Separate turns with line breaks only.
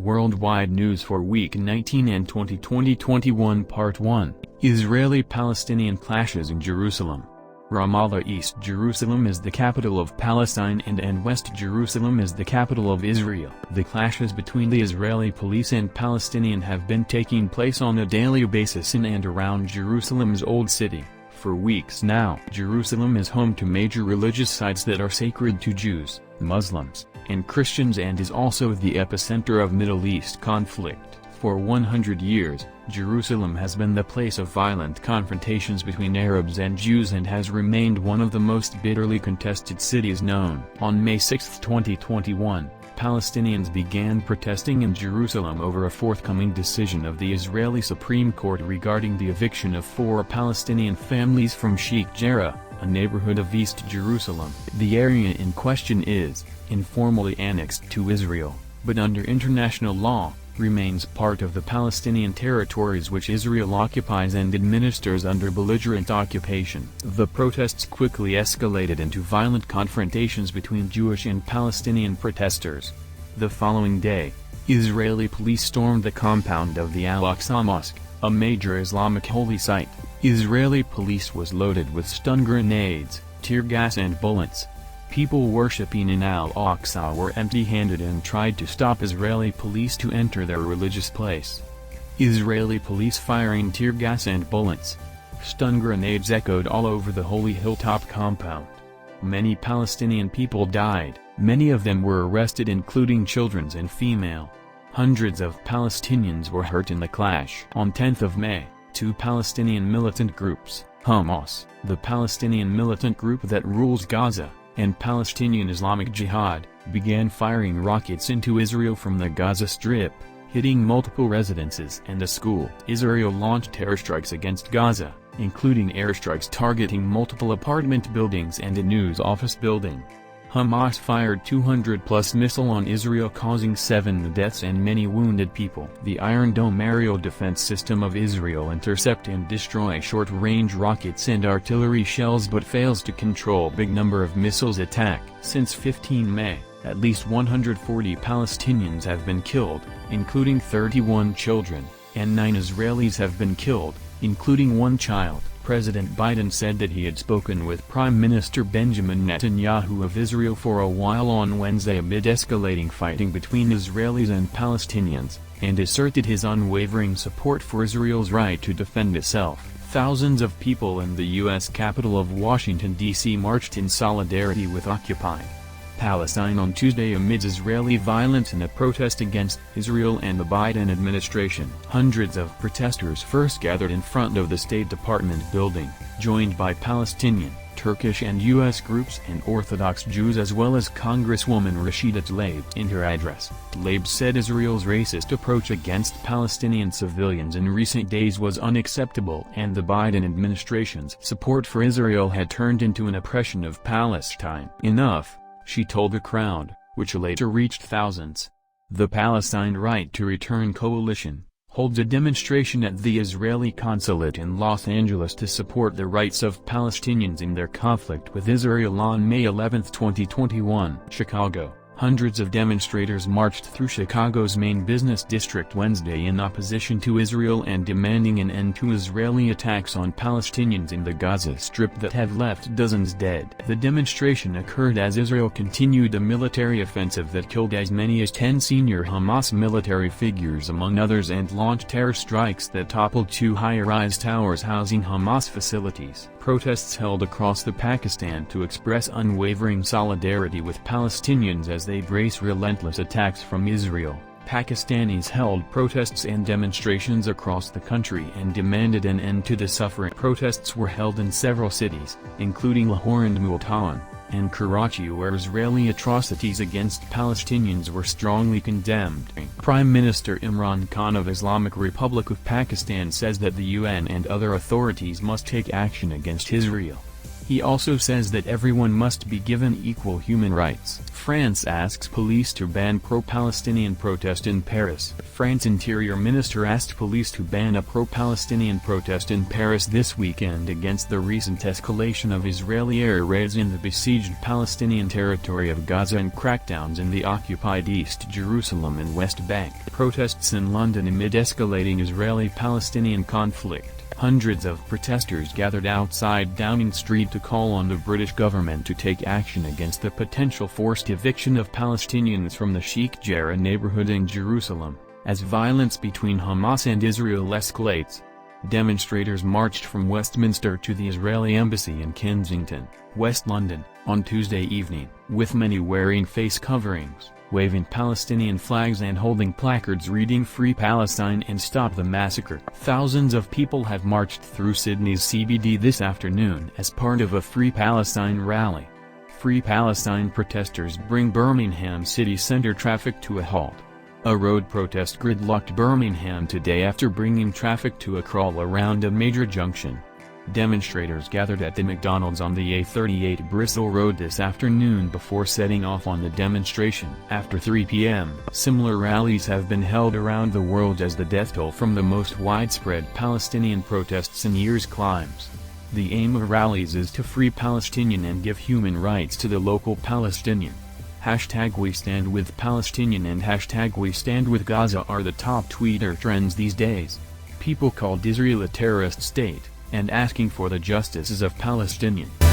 Worldwide News for Week 19 and 2020-21 Part 1, Israeli-Palestinian Clashes in Jerusalem. Ramallah. East Jerusalem is the capital of Palestine and West Jerusalem is the capital of Israel. The clashes between the Israeli police and Palestinian have been taking place on a daily basis in and around Jerusalem's Old City. For weeks now, Jerusalem is home to major religious sites that are sacred to Jews, Muslims, and Christians and is also the epicenter of Middle East conflict. For 100 years, Jerusalem has been the place of violent confrontations between Arabs and Jews and has remained one of the most bitterly contested cities known. On May 6, 2021, Palestinians began protesting in Jerusalem over a forthcoming decision of the Israeli Supreme Court regarding the eviction of 4 Palestinian families from Sheikh Jarrah, a neighborhood of East Jerusalem. The area in question is, informally annexed to Israel, but under international law, remains part of the Palestinian territories which Israel occupies and administers under belligerent occupation. The protests quickly escalated into violent confrontations between Jewish and Palestinian protesters. The following day, Israeli police stormed the compound of the Al-Aqsa Mosque, a major Islamic holy site. Israeli police was loaded with stun grenades, tear gas and bullets. People worshipping in Al-Aqsa were empty-handed and tried to stop Israeli police to enter their religious place. Israeli police firing tear gas and bullets. Stun grenades echoed all over the holy hilltop compound. Many Palestinian people died, many of them were arrested including children and female. Hundreds of Palestinians were hurt in the clash. On 10th of May, 2 Palestinian militant groups, Hamas, the Palestinian militant group that rules Gaza, and Palestinian Islamic Jihad, began firing rockets into Israel from the Gaza Strip, hitting multiple residences and a school. Israel launched airstrikes against Gaza, including airstrikes targeting multiple apartment buildings and a news office building. Hamas fired 200+ missiles on Israel causing 7 deaths and many wounded people. The Iron Dome aerial defense system of Israel intercept and destroy short-range rockets and artillery shells but fails to control big number of missiles attack. Since 15 May, at least 140 Palestinians have been killed, including 31 children, and 9 Israelis have been killed, including 1 child. President Biden said that he had spoken with Prime Minister Benjamin Netanyahu of Israel for a while on Wednesday amid escalating fighting between Israelis and Palestinians, and asserted his unwavering support for Israel's right to defend itself. Thousands of people in the U.S. capital of Washington, D.C. marched in solidarity with occupied Palestine on Tuesday amid Israeli violence in a protest against Israel and the Biden administration. Hundreds of protesters first gathered in front of the State Department building, joined by Palestinian, Turkish and U.S. groups and Orthodox Jews as well as Congresswoman Rashida Tlaib. In her address, Tlaib said Israel's racist approach against Palestinian civilians in recent days was unacceptable and the Biden administration's support for Israel had turned into an oppression of Palestine. Enough, she told the crowd, which later reached thousands. The Palestine Right to Return Coalition holds a demonstration at the Israeli consulate in Los Angeles to support the rights of Palestinians in their conflict with Israel on May 11, 2021. Chicago. Hundreds of demonstrators marched through Chicago's main business district Wednesday in opposition to Israel and demanding an end to Israeli attacks on Palestinians in the Gaza Strip that have left dozens dead. The demonstration occurred as Israel continued a military offensive that killed as many as 10 senior Hamas military figures among others and launched airstrikes that toppled 2 high-rise towers housing Hamas facilities. Protests held across Pakistan to express unwavering solidarity with Palestinians as they brace relentless attacks from Israel. Pakistanis held protests and demonstrations across the country and demanded an end to the suffering. Protests were held in several cities, including Lahore and Multan, and Karachi where Israeli atrocities against Palestinians were strongly condemned. Prime Minister Imran Khan of Islamic Republic of Pakistan says that the UN and other authorities must take action against Israel. He also says that everyone must be given equal human rights. France asks police to ban pro-Palestinian protest in Paris. France's Interior Minister asked police to ban a pro-Palestinian protest in Paris this weekend against the recent escalation of Israeli air raids in the besieged Palestinian territory of Gaza and crackdowns in the occupied East Jerusalem and West Bank. Protests in London amid escalating Israeli-Palestinian conflict. Hundreds of protesters gathered outside Downing Street to call on the British government to take action against the potential forced eviction of Palestinians from the Sheikh Jarrah neighborhood in Jerusalem, as violence between Hamas and Israel escalates. Demonstrators marched from Westminster to the Israeli embassy in Kensington, West London, on Tuesday evening, with many wearing face coverings, waving Palestinian flags and holding placards reading "Free Palestine" and "Stop the Massacre." Thousands of people have marched through Sydney's CBD this afternoon as part of a Free Palestine rally. Free Palestine protesters bring Birmingham city centre traffic to a halt. A road protest gridlocked Birmingham today after bringing traffic to a crawl around a major junction. Demonstrators gathered at the McDonald's on the A38 Bristol Road this afternoon before setting off on the demonstration. After 3 p.m., similar rallies have been held around the world as the death toll from the most widespread Palestinian protests in years climbs. The aim of rallies is to free Palestinian and give human rights to the local Palestinian. #WeStandWithPalestinian and #WeStandWithGaza are the top Twitter trends these days. People called Israel a terrorist state, and asking for the justices of Palestinians.